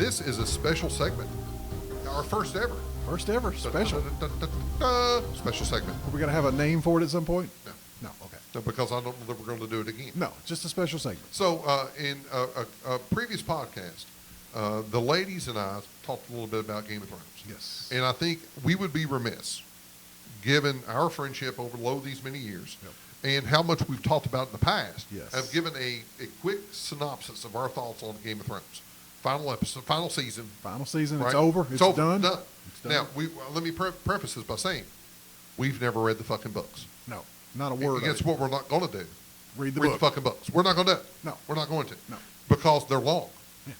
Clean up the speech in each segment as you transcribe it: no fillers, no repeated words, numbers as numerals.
this is a special segment. Our first ever. First ever special. Special segment. Are we going to have a name for it at some point? No. No, okay. No, because I don't know that we're going to do it again. No, just a special segment. So in a previous podcast, the ladies and I talked a little bit about Game of Thrones. Yes. And I think we would be remiss, given our friendship over these many years, and how much we've talked about in the past, have given a quick synopsis of our thoughts on Game of Thrones. Final episode, final season. Final season. Right? It's over. It's done. It's done. Now, let me preface this by saying, we've never read the fucking books. No, not a word. And guess what we're not going to do? Read the fucking books. We're not going to do it. No. We're not going to. No. Because they're long. Yeah.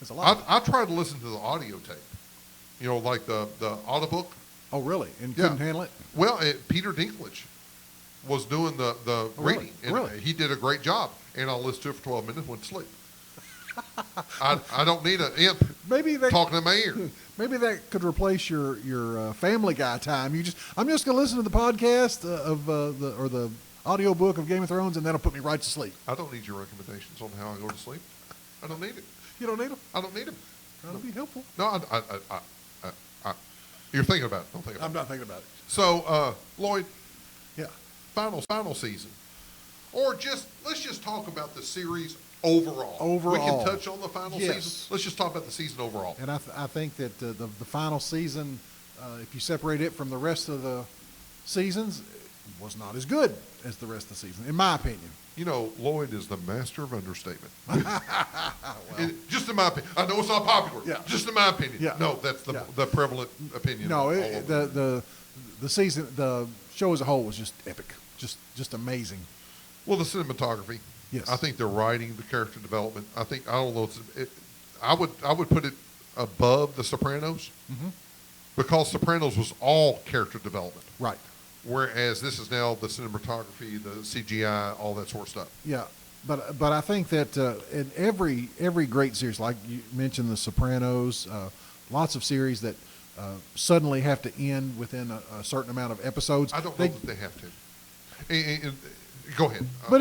There's a lot. I tried to listen to the audio tape. You know, like the audiobook. Oh, really? And couldn't handle it? Well, Peter Dinklage was doing the reading. Really? And he did a great job. And I listened to it for 12 minutes and went to sleep. I don't need an imp talking in my ear. Maybe that could replace your Family Guy time. I'm just going to listen to the podcast of the audio book of Game of Thrones, and that'll put me right to sleep. I don't need your recommendations on how I go to sleep. I don't need it. You don't need them? I don't need them. That'll be helpful. No, you're thinking about it. Don't think about it. I'm not thinking about it. So, Lloyd. Yeah. Final season, or let's just talk about the series overall. Overall, we can touch on the final yes. season. Let's just talk about the season overall. And I think that the final season, if you separate it from the rest of the seasons, was not as good as the rest of the season, in my opinion. You know, Lloyd is the master of understatement. Well, just in my opinion. I know it's not popular. Yeah. Just in my opinion. Yeah. No, that's the prevalent opinion. No, the season, the show as a whole was just epic, just amazing. Well, the cinematography. Yes. I think the writing, the character development. I don't know. I would put it above The Sopranos, because Sopranos was all character development. Right. Whereas this is now the cinematography, the CGI, all that sort of stuff. Yeah, but I think that in every great series, like you mentioned, The Sopranos, lots of series that suddenly have to end within a certain amount of episodes. I don't know that they have to. Go ahead. But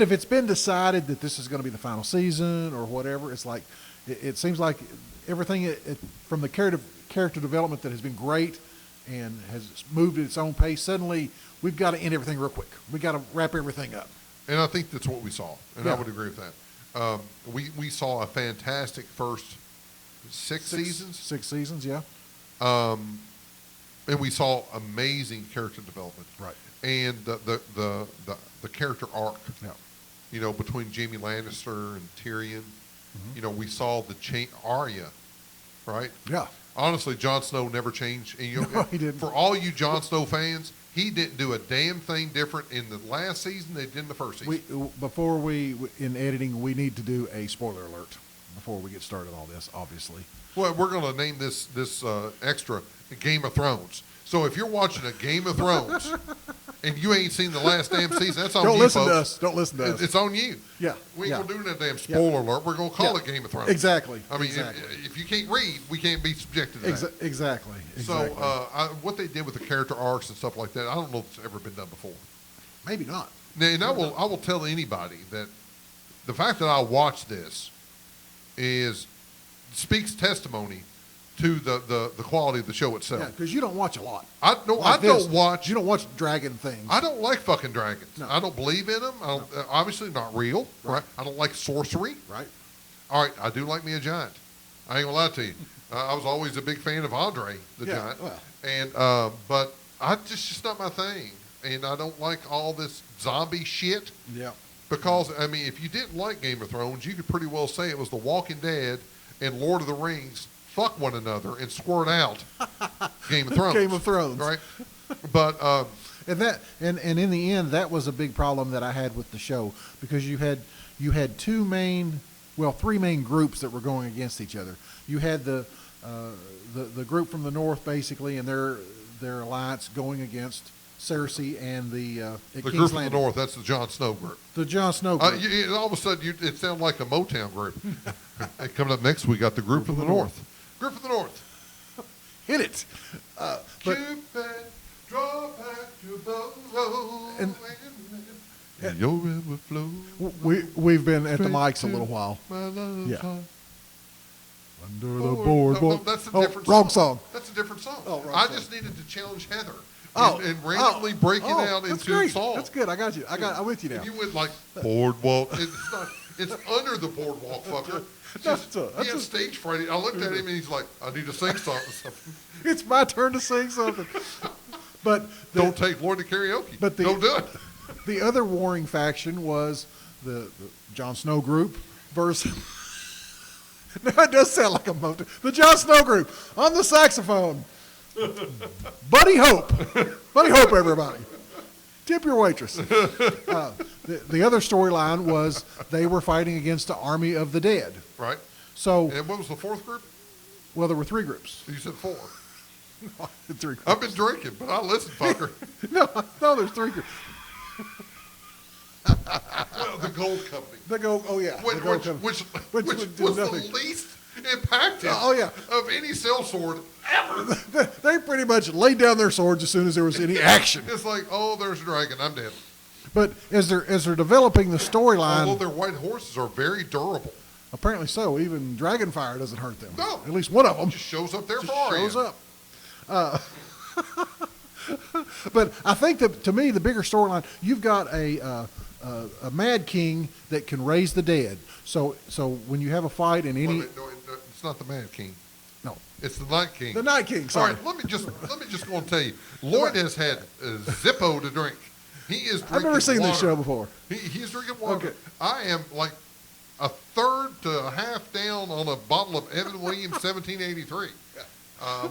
if it's been decided that this is going to be the final season or whatever, it's like it seems like everything from the character development that has been great and has moved at its own pace. Suddenly, we've got to end everything real quick. We got to wrap everything up. And I think that's what we saw, and I would agree with that. We saw a fantastic first six seasons. 6 seasons, yeah. And we saw amazing character development. Right. And the character arc. Yeah. You know, between Jaime Lannister and Tyrion. You know, we saw the Arya, right? Yeah. Honestly, Jon Snow never changed. And, you know, No, he didn't. For all you Jon Snow fans, he didn't do a damn thing different in the last season than he did in the first season. Before we in editing, we need to do a spoiler alert before we get started on all this, obviously. Well, we're going to name this extra Game of Thrones. So if you're watching a Game of Thrones and you ain't seen the last damn season, that's on Don't you, listen folks. to us. Don't listen to us. It's on you. Yeah. We ain't yeah. going to do that damn spoiler alert. We're going to call it Game of Thrones. Exactly. I mean, exactly. if you can't read, we can't be subjected to that. Exactly. So what they did with the character arcs and stuff like that, I don't know if it's ever been done before. Maybe not. And I will tell anybody that the fact that I watched this speaks testimony to the quality of the show itself. Yeah, because you don't watch a lot. I don't watch. You don't watch dragon things. I don't like fucking dragons. No. I don't believe in them. Obviously not real. Right. I don't like sorcery. Right. All right. I do like me a giant. I ain't gonna lie to you. I was always a big fan of Andre the Giant. Well. And but just not my thing. And I don't like all this zombie shit. Yeah. Because I mean, if you didn't like Game of Thrones, you could pretty well say it was The Walking Dead and Lord of the Rings fuck one another and squirt out Game of Thrones. Game of Thrones. Right? But and in the end, that was a big problem that I had with the show, because you had three main groups that were going against each other. You had the group from the north, basically, and their alliance going against Cersei and the group King's from Landing. the north, that's the Jon Snow group. The Jon Snow group. All of a sudden, it sounded like a Motown group. And coming up next, we got the group from the north. Group from the north. Hit it. Cupid, draw back your bow, and your river flow. We've been at the mics a little while. My love's Yeah. heart. Under the boardwalk. No, that's a Oh, different wrong song. That's a different song. Oh, wrong I song. just needed to challenge Heather and randomly randomly break it out that's into great. songs. That's good. I got you. I'm with you now. If you went like boardwalk, it's not. It's under the boardwalk, fucker. It's just, he has stage fright. I looked at him and he's like, "I need to sing something." It's my turn to sing something. But Don't take Lloyd to karaoke. But Don't do it. The other warring faction was the Jon Snow group versus. Now it does sound like a motor. The Jon Snow group on the saxophone. Buddy Hope. Buddy Hope, everybody. Tip your waitress. The other storyline was they were fighting against the army of the dead. Right. So, And what was the fourth group? well, there were three groups. You said 4. No, three groups. I've been drinking, but I listen, fucker. No, there's three groups. Well, the Gold Company. The gold, oh yeah. Which, the gold which, company. which, Which was did the nothing. least impacted Oh, yeah. of any sellsword ever. They pretty much laid down their swords as soon as there was any action. It's like, oh, there's a dragon. I'm dead. But as they're developing the storyline, Although their white horses are very durable. apparently so, even dragonfire doesn't hurt them. No. At least one of them Just shows up there just for Arya. shows up. But I think that to me the bigger storyline, you've got a Mad King that can raise the dead. So when you have a fight in Wait a any minute, no, it's not the Mad King. no It's the Night King. the Night King. All Sorry, right, let me just go and tell you. Lloyd has had Zippo to drink. He is drinking I've never seen water. this show before. He's drinking water. Okay. I am like a third to a half down on a bottle of Evan Williams 1783,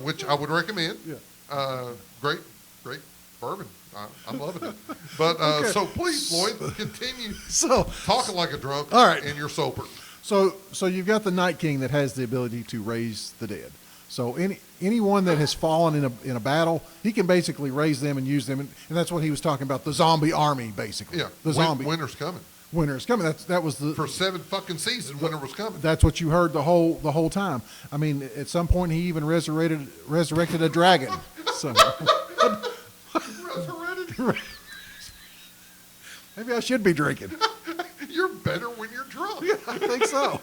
which I would recommend. Yeah. Great bourbon. I'm loving it. But Okay. so please, Lloyd, continue So talking like a drunk. All right. And you're sober. So you've got the Night King that has the ability to raise the dead. So anyone that has fallen in a battle, he can basically raise them and use them, and that's what he was talking about, the zombie army, basically. Yeah. The zombie Winter's coming. winter is coming. That was the For 7 fucking seasons, winter was coming. that's what you heard the whole time. I mean, at some point he even resurrected a dragon. So Resurrected. maybe I should be drinking. You're better when you're drunk. I think so.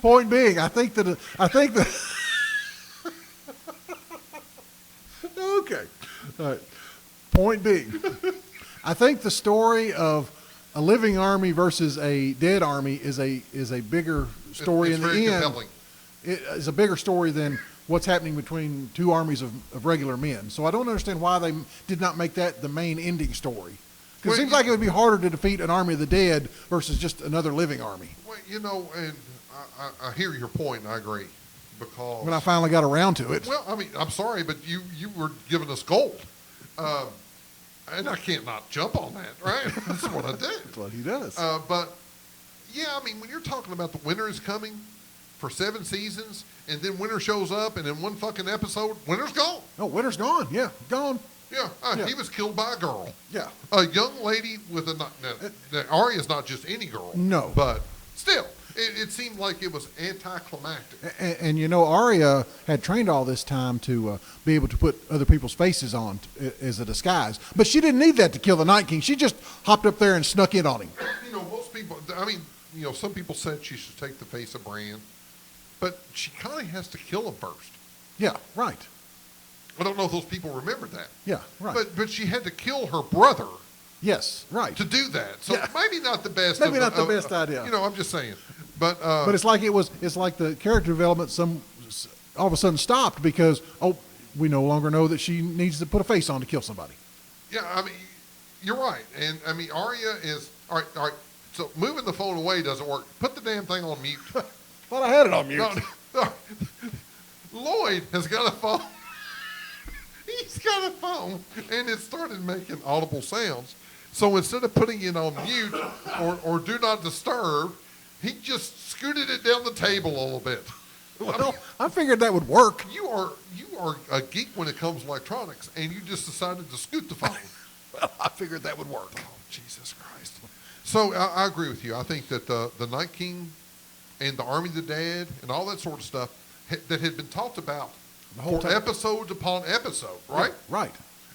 Point being, I think that okay. All right. Point being, I think the story of a living army versus a dead army is a bigger story It's in the very end. compelling. It is a bigger story than what's happening between two armies of regular men. So I don't understand why they did not make that the main ending story. Because it seems like it would be harder to defeat an army of the dead versus just another living army. Well, and I hear your point, and I agree. Because When I finally got around to it. well, I mean, I'm sorry, but you were giving us gold, and I can't not jump on that, right? That's what I did. That's what he does. But yeah, I mean, when you're talking about the winter is coming for 7 seasons, and then winter shows up, and in one fucking episode, winter's gone. Oh, winter's gone. Yeah, gone. Yeah, Yeah. he was killed by a girl. Yeah. A young lady with Arya's not just any girl. No. But still, it seemed like it was anticlimactic. And Arya had trained all this time to be able to put other people's faces on as a disguise. But she didn't need that to kill the Night King. She just hopped up there and snuck in on him. Most people, I mean, some people said she should take the face of Bran, but she kind of has to kill him first. Yeah, right. I don't know if those people remembered that. Yeah, right. But she had to kill her brother Yes, right. to do that. So Yeah. maybe not the best. Maybe not the best idea. I'm just saying. But But it's like the character development all of a sudden stopped because we no longer know that she needs to put a face on to kill somebody. yeah, I mean, you're right. And I mean, Arya is all right. So moving the phone away doesn't work. Put the damn thing on mute. Thought I had it on mute. No. Lloyd has got a phone. He's got a phone, and it started making audible sounds. So instead of putting it on mute or do not disturb, he just scooted it down the table a little bit. Well, I figured that would work. You are a geek when it comes to electronics, and you just decided to scoot the phone. Well, I figured that would work. Oh, Jesus Christ. So I agree with you. I think that the Night King and the Army of the Dead and all that sort of stuff that had been talked about The whole for time. episodes upon episode, right? Yeah, right.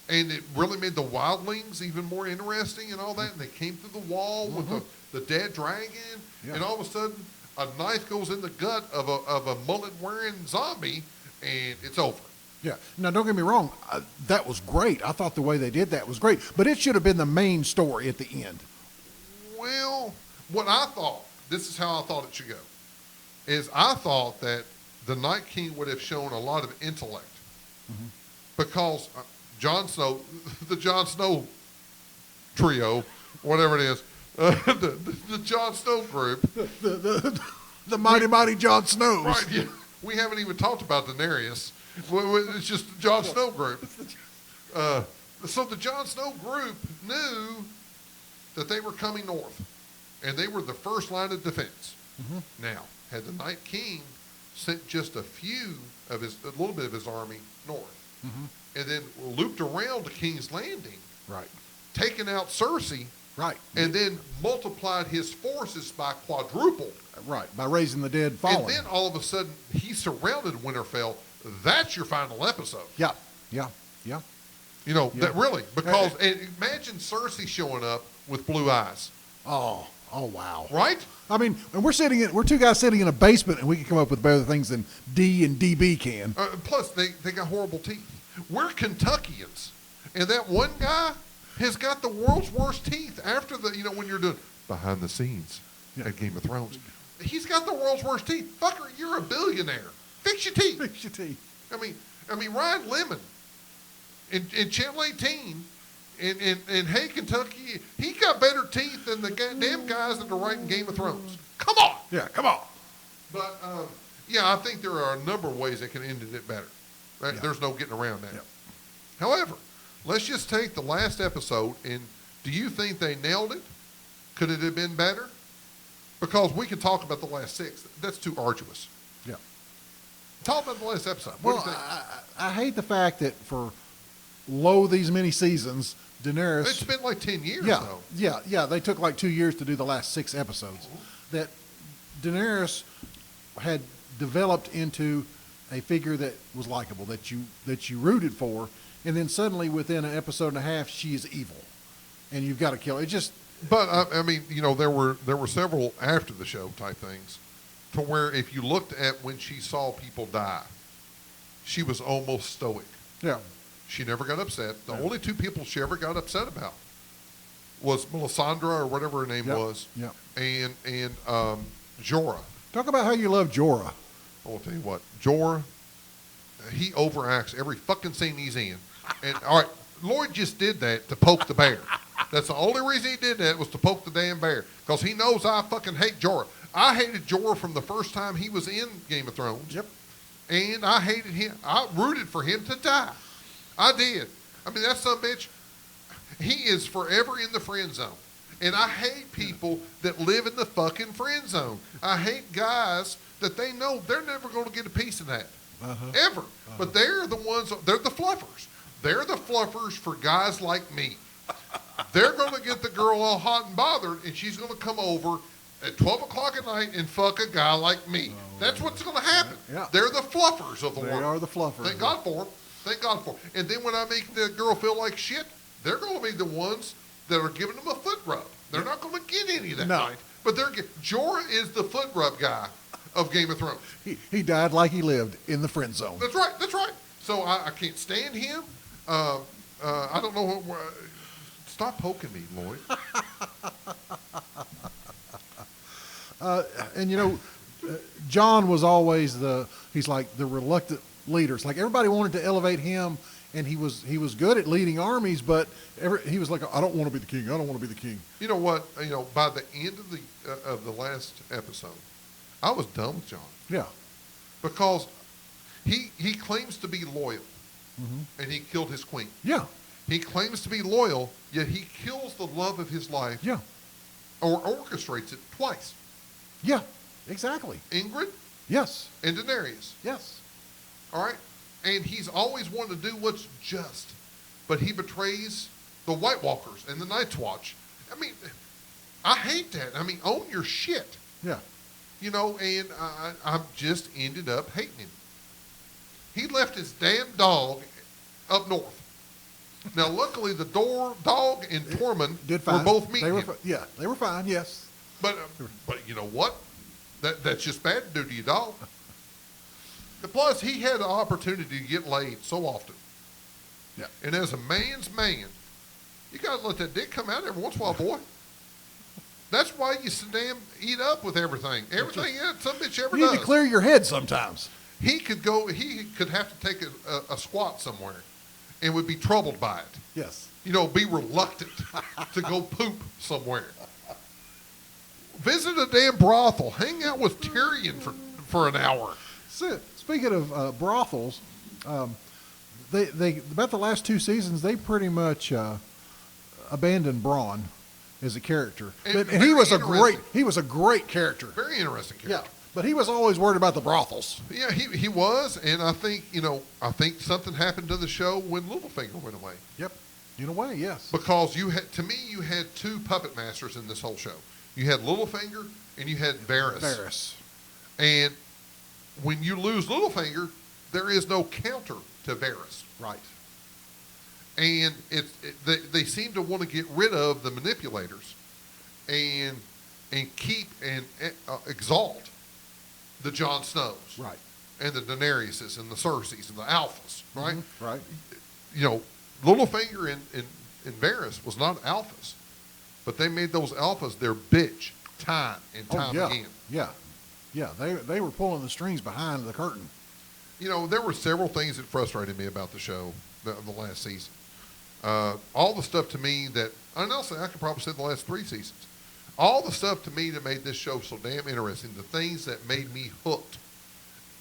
And it really made the wildlings even more interesting and all that. And they came through the wall with the dead dragon. Yeah. And all of a sudden, a knife goes in the gut of a mullet-wearing zombie, and it's over. Yeah. Now, don't get me wrong. That was great. I thought the way they did that was great. But it should have been the main story at the end. Well, what I thought, this is how I thought it should go, is I thought that the Night King would have shown a lot of intellect. Mm-hmm. Because Jon Snow, the Jon Snow trio, whatever it is, the Jon Snow group. The mighty Jon Snows. Right, yeah. We haven't even talked about Daenerys. It's just the Jon Snow group. So the Jon Snow group knew that they were coming north, and they were the first line of defense. Mm-hmm. Now, had the Night King sent just a little bit of his army north, mm-hmm. and then looped around to King's Landing, right, taking out Cersei, right, and then multiplied his forces by quadruple, right, by raising the dead, fallen, and then all of a sudden he surrounded Winterfell. That's your final episode. Yeah. You know, that really, because and imagine Cersei showing up with blue eyes. Oh, wow. Right? I mean, and we're two guys sitting in a basement, and we can come up with better things than D and DB can. Plus, they got horrible teeth. We're Kentuckians, and that one guy has got the world's worst teeth after when you're doing behind the scenes at Game of Thrones. He's got the world's worst teeth. Fucker, you're a billionaire. Fix your teeth. Fix your teeth. I mean, Ryan Lemon in Channel 18 in Hay, Kentucky, he got better teeth than the damn guys that are writing Game of Thrones. Come on. Yeah, come on. But, I think there are a number of ways they can end it better. Right? Yeah. There's no getting around that. Yeah. However, let's just take the last episode, and do you think they nailed it? Could it have been better? Because we can talk about the last 6. That's too arduous. Yeah. Talk about the last episode. Well, what do you think? I hate the fact that for these many seasons, Daenerys... It's been like 10 years, though. Yeah. They took like 2 years to do the last 6 episodes. Mm-hmm. That Daenerys had developed into a figure that was likable, that you rooted for, and then suddenly within an episode and a half, she is evil, and you've got to kill her. It just... But, there were several after the show type things to where if you looked at when she saw people die, she was almost stoic. Yeah. She never got upset. The only 2 people she ever got upset about was Melisandre or whatever her name was, and Jorah. Talk about how you love Jorah. I'll tell you what, Jorah, he overacts every fucking scene he's in. And, all right, Lloyd just did that to poke the bear. That's the only reason he did that was to poke the damn bear. Because he knows I fucking hate Jorah. I hated Jorah from the first time he was in Game of Thrones. Yep. And I hated him. I rooted for him to die. I did. That son of a bitch, he is forever in the friend zone. And I hate people that live in the fucking friend zone. I hate guys that they know they're never going to get a piece of that. Ever. But they're the fluffers. They're the fluffers for guys like me. They're going to get the girl all hot and bothered, and she's going to come over at 12 o'clock at night and fuck a guy like me. That's what's going to happen. Yeah. They're the fluffers of the world. They are the fluffers. Thank God for them. Thank God for them. And then when I make the girl feel like shit, they're going to be the ones that are giving them a foot rub. They're not going to get any that night. But Jorah is the foot rub guy of Game of Thrones. He died like he lived, in the friend zone. That's right. So I can't stand him. I don't know what... Stop poking me, Lloyd. And Jon was always he's like the reluctant leader. It's like everybody wanted to elevate him, and he was good at leading armies, but he was like, I don't want to be the king. I don't want to be the king. You know what? By the end of the last episode, I was done with Jon. Yeah. Because he claims to be loyal, and he killed his queen. Yeah. He claims to be loyal, yet he kills the love of his life. Yeah. Or orchestrates it twice. Yeah, exactly. Ingrid? Yes. And Daenerys? Yes. All right? And he's always wanted to do what's just, but he betrays the White Walkers and the Night's Watch. I hate that. Own your shit. Yeah. And I just ended up hating him. He left his damn dog up north. Now, luckily, the dog and Tormund were both meeting him. They were fine, yes. But you know what? That's just bad to do to your dog. And plus, he had the opportunity to get laid so often. Yeah. And as a man's man, you got to let that dick come out every once in a while, boy. That's why you sit damn eat up with everything. Everything some bitch ever You does. need to clear your head sometimes. He could have to take a squat somewhere and would be troubled by it. Yes. Be reluctant to go poop somewhere. Visit a damn brothel. Hang out with Tyrion for an hour. So, speaking of brothels, they about the last 2 seasons, they pretty much abandoned Braun as a character. And he was a great character. Very interesting character. Yeah. But he was always worried about the brothels. Yeah, he was, and I think something happened to the show when Littlefinger went away. Yep, in a way, yes. Because you had 2 puppet masters in this whole show. You had Littlefinger and you had Varys. And when you lose Littlefinger, there is no counter to Varys. Right. And they seem to want to get rid of the manipulators and keep and exalt the Jon Snows, right, and the Daenerys and the Cerseis and the Alphas, right? Mm-hmm. Right. Littlefinger and Varys was not alphas, but they made those alphas their bitch time and time again. Yeah, yeah. They were pulling the strings behind the curtain. There were several things that frustrated me about the show the last season. All the stuff to me that, and honestly, I could probably say the last 3 seasons. All the stuff to me that made this show so damn interesting, the things that made me hooked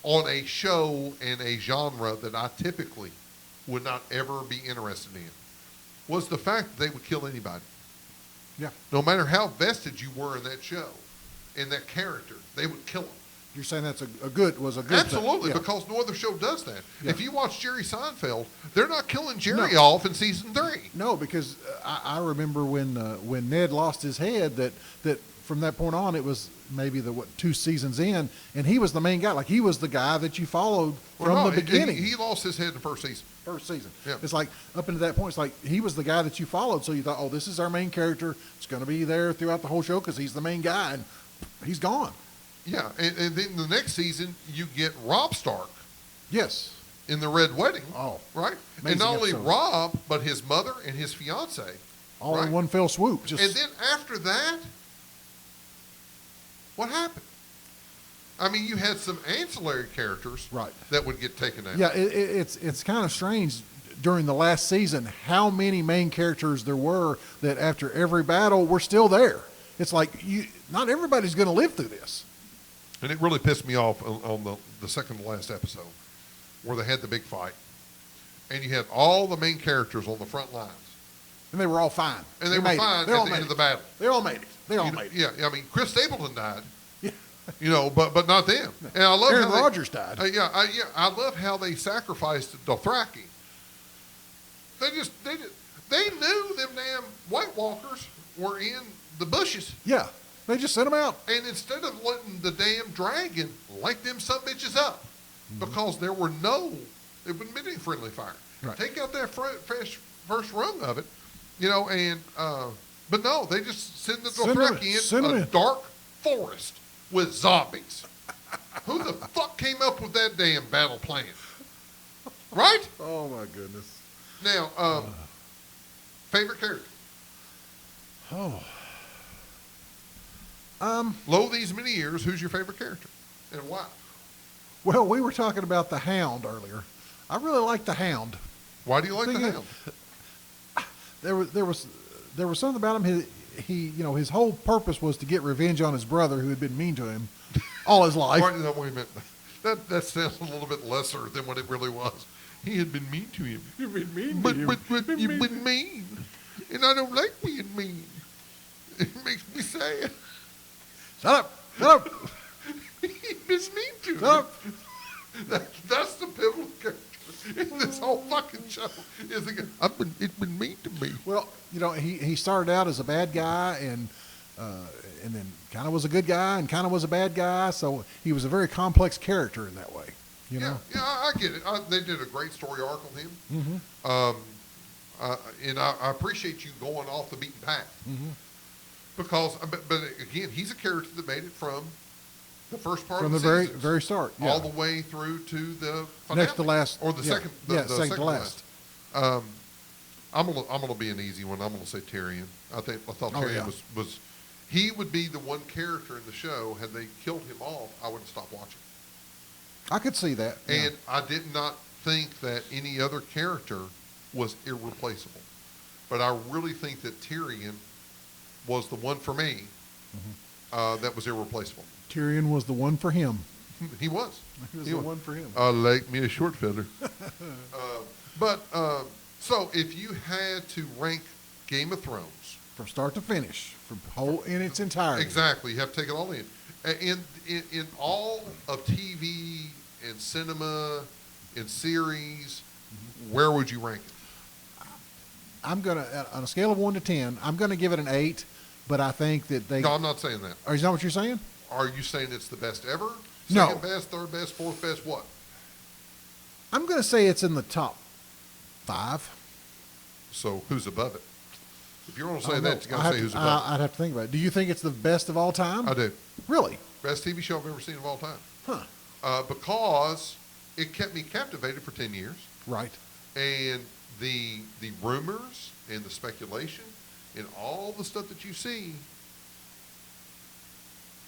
on a show and a genre that I typically would not ever be interested in, was the fact that they would kill anybody. Yeah. No matter how vested you were in that show, in that character, they would kill them. You're saying that's a good Absolutely, thing. Yeah. Because no other show does that. Yeah. If you watch Jerry Seinfeld, they're not killing Jerry off in season 3. No, because I remember when Ned lost his head, that from that point on, it was maybe 2 seasons in, and he was the main guy. Like, he was the guy that you followed from the beginning. He lost his head in the first season. First season. Yeah. It's like, up into that point, it's like he was the guy that you followed, so you thought, oh, this is our main character. It's going to be there throughout the whole show because he's the main guy, and he's gone. Yeah, and then the next season, you get Robb Stark. Yes. In the Red Wedding. Oh. Right? Amazing and not only episode. Robb, but his mother and his fiance. All in one fell swoop. And then after that, what happened? I mean, you had some ancillary characters that would get taken out. Yeah, it's kind of strange during the last season how many main characters there were that after every battle were still there. It's like, not everybody's going to live through this. And it really pissed me off on the second to last episode where they had the big fight. And you had all the main characters on the front lines. And they were all fine. And they were fine at the end of the battle. They all made it. Yeah, I mean, Chris Stapleton died. Yeah. But not them. And I love Aaron Rodgers died. I love how they sacrificed Dothraki. They knew them damn White Walkers were in the bushes. Yeah. They just sent them out. And instead of letting the damn dragon light them some bitches up, because there wouldn't been any friendly fire. Right. Take out that first rung of it, but no, they just send the Dothraki in a dark forest with zombies. Who the fuck came up with that damn battle plan? Right? Oh, my goodness. Now, favorite character? Lo these many years, who's your favorite character? And why? Well, we were talking about the Hound earlier. I really like the Hound. Why do you like the Hound? There was something about him. He his whole purpose was to get revenge on his brother who had been mean to him all his life. Wait a minute. That sounds a little bit lesser than what it really was. He had been mean to him. You've been mean but, to him. But you've been mean. And I don't like being mean. It makes me sad. Shut up. Shut up. He's been mean to him. Shut up. That's the pivotal character in this whole fucking show. It's been mean to me. Well, he started out as a bad guy and then kind of was a good guy and kind of was a bad guy. So he was a very complex character in that way. Yeah, I get it. They did a great story arc on him. Mm-hmm. And I appreciate you going off the beaten path. Mm-hmm. Because, but again, he's a character that made it from The first part from of the the very seasons, very start, yeah. all the way through to the finale. Next to last, or the yeah. second, Yeah, the second to last. I'm gonna be an easy one. I'm gonna say Tyrion. I thought Oh, Tyrion yeah. was he would be the one character in the show. Had they killed him off, I wouldn't stop watching. I could see that. Yeah. And I did not think that any other character was irreplaceable. But I really think that Tyrion was the one for me that was irreplaceable. Tyrion was the one for him. He was. He was the one for him. I like me a short feather. So if you had to rank Game of Thrones From start to finish, from whole in its entirety. exactly, you have to take it all in. In all of TV and cinema and series, where would you rank it? I'm gonna, on a scale of 1 to 10, I'm gonna give it an 8. But I think that they. No, I'm not saying that. Is that what you're saying? Are you saying it's the best ever? No. Second best, third best, fourth best, what? I'm gonna say it's in the top 5. So who's above it? If you're going to I say don't know. that, you got to say who's above I'd have to think about it. Do you think it's the best of all time? it. I do. Really? Best TV show I've ever seen of all time. Huh. Because it kept me captivated for 10 years. Right. And the rumors and the speculation and all the stuff that you see,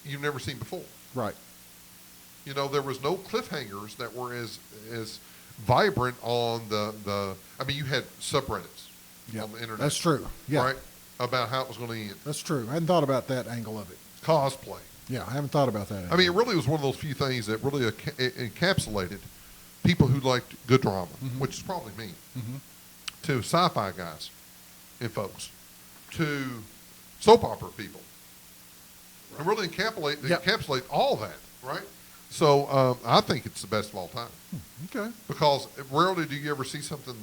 you've never seen before. Right. You know, there was no cliffhangers that were as vibrant on the I mean, you had subreddits on the internet. That's true. Yeah. Right? About how it was going to end. That's true. I hadn't thought about that angle of it. Cosplay. Yeah, I haven't thought about that angle. I mean, it really was one of those few things that really encapsulated people who liked good drama, which is probably me, to sci-fi guys and folks, to soap opera people. And really encapsulate all that, right? So I think it's the best of all time. Okay. Because rarely do you ever see something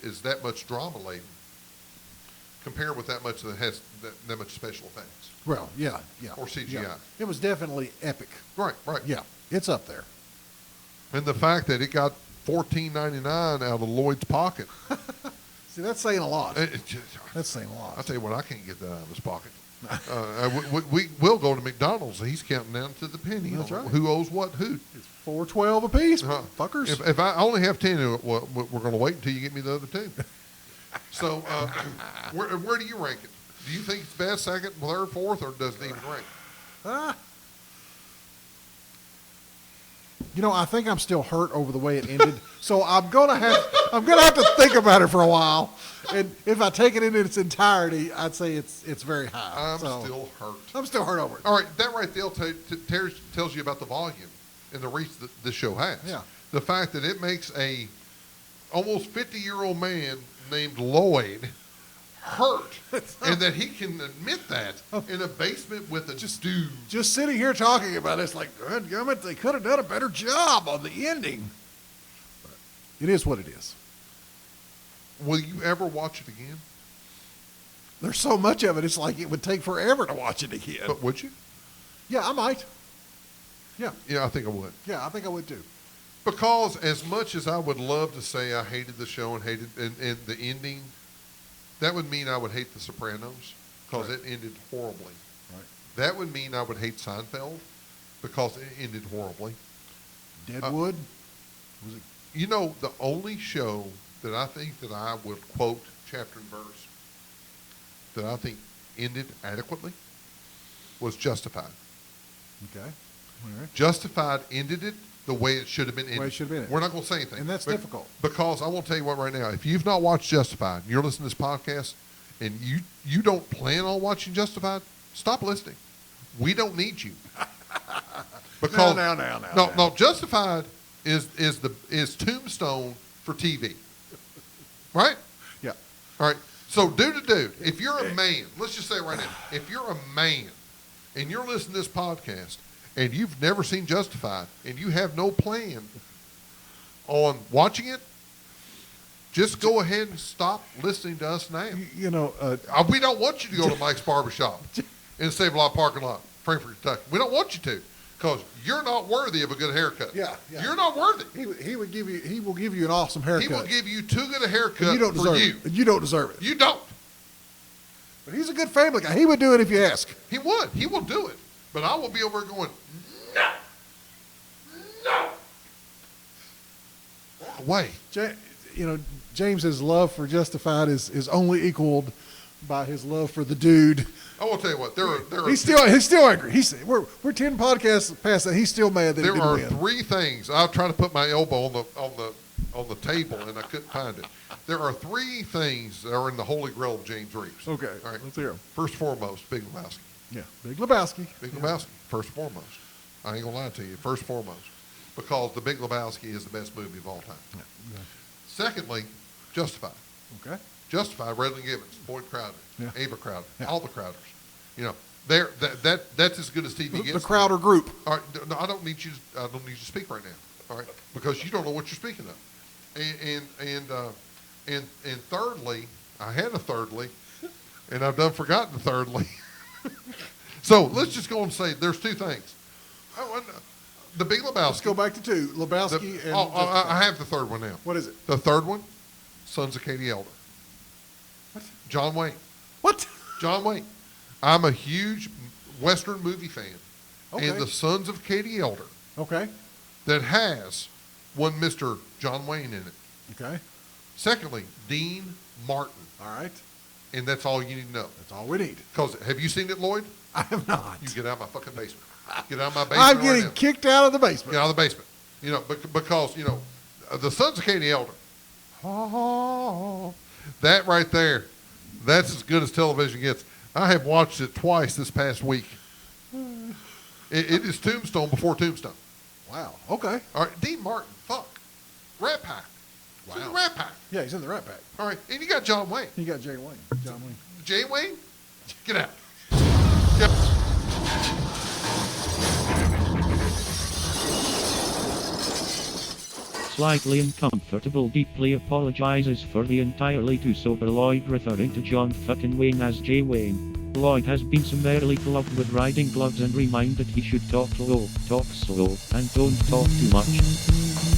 is that much drama laden compared with that much that has that much special effects. Well, yeah. Or CGI. Yeah. It was definitely epic. Right. Yeah, it's up there. And the fact that it got $14.99 out of Lloyd's pocket. See, that's saying a lot. That's saying a lot. I'll tell you what, I can't get that out of his pocket. We will go to McDonald's. He's counting down to the penny. That's right. Who owes what who. It's $4.12 a piece, fuckers. If I only have 10, we're going to wait until you get me the other 2. So where do you rank it? Do you think it's best, second, third, fourth, or does it even rank? You know, I think I'm still hurt over the way it ended, so I'm gonna have to think about it for a while. And if I take it in its entirety, I'd say it's very high. I'm still hurt. I'm still hurt over it. All right, that right there tells you about the volume and the reach that this show has. Yeah. The fact that it makes a almost 50-year-old man named Lloyd hurt, and that he can admit that in a basement with a dude. Just sitting here talking about it, it's like, God gummit, they could have done a better job on the ending. But it is what it is. Will you ever watch it again? There's so much of it, it's like it would take forever to watch it again. But would you? Yeah, I might. Yeah. Yeah, I think I would. Yeah, I think I would too. Because as much as I would love to say I hated the show and hated and the ending, that would mean I would hate The Sopranos because it ended horribly. Right. That would mean I would hate Seinfeld because it ended horribly. Deadwood? Was it? You know, the only show that I think that I would quote chapter and verse that I think ended adequately was Justified. Okay. All right. Justified ended it the way it should have been ended. The way it should have been. We're not going to say anything. And that's difficult. Because I will tell you what right now, if you've not watched Justified, and you're listening to this podcast, and you don't plan on watching Justified, stop listening. We don't need you. Because No, Justified is Tombstone for TV. Right? Yeah. All right. So dude, if you're a man, let's just say it right now, if you're a man and you're listening to this podcast and you've never seen Justified and you have no plan on watching it, just go ahead and stop listening to us now. You know, we don't want you to go to Mike's Barbershop in the Save a Lot parking lot, Frankfort, Kentucky. We don't want you to because you're not worthy of a good haircut. Yeah. You're not worthy. He will give you an awesome haircut. He will give you too good a haircut you don't for deserve you. It. You don't deserve it. You don't. But he's a good family guy. He would do it if you ask. He would. He will do it. But I will be over going, No. Walk away. James's love for Justified is only equaled by his love for the dude. I will tell you what. There are He's still angry. We're 10 podcasts past that. He's still mad that he didn't win. There are three things. I was trying to put my elbow on the table and I couldn't find it. There are three things that are in the holy grail of James Reeves. Okay, all right. Let's hear them. First and foremost, Big Lebowski. Yeah, Big Lebowski. Big Lebowski. First and foremost. I ain't gonna lie to you. First and foremost, because the Big Lebowski is the best movie of all time. Yeah. Secondly, Justified. Okay. Justified. Redland Gibbons, Boyd Crowder, Yeah. Ava Crowder, Yeah. all the Crowders. That's as good as TV gets. The Crowder group. All right, no, I don't need you to speak right now. All right, because you don't know what you're speaking of. And thirdly, I had a thirdly, and I've done forgotten the thirdly. So let's just go and say there's two things. The Big Lebowski. Let's go back to two. Lebowski and I have the third one now. What is it? The third one, Sons of Katie Elder. What? John Wayne. What? John Wayne. I'm a huge Western movie fan. Okay. And the Sons of Katie Elder. Okay. That has one Mr. John Wayne in it. Okay. Secondly, Dean Martin. All right. And that's all you need to know. That's all we need. Because have you seen it, Lloyd? I have not. You get out of my fucking basement. Get out of my basement. I'm getting kicked out of the basement. Get out of the basement. Because, the Sons of Katie Elder. That right there, that's as good as television gets. I have watched it twice this past week. It is Tombstone before Tombstone. Wow. Okay. All right, Dean Martin, fuck. Rat Pack. He's in the Rat Pack. Yeah, he's in the Rat Pack. All right, and you got John Wayne. You got John Wayne. Jay Wayne? Get out. Slightly uncomfortable deeply apologizes for the entirely too sober Lloyd referring to John fucking Wayne as Jay Wayne. Lloyd has been summarily clubbed with riding gloves and reminded he should talk low, talk slow, and don't talk too much.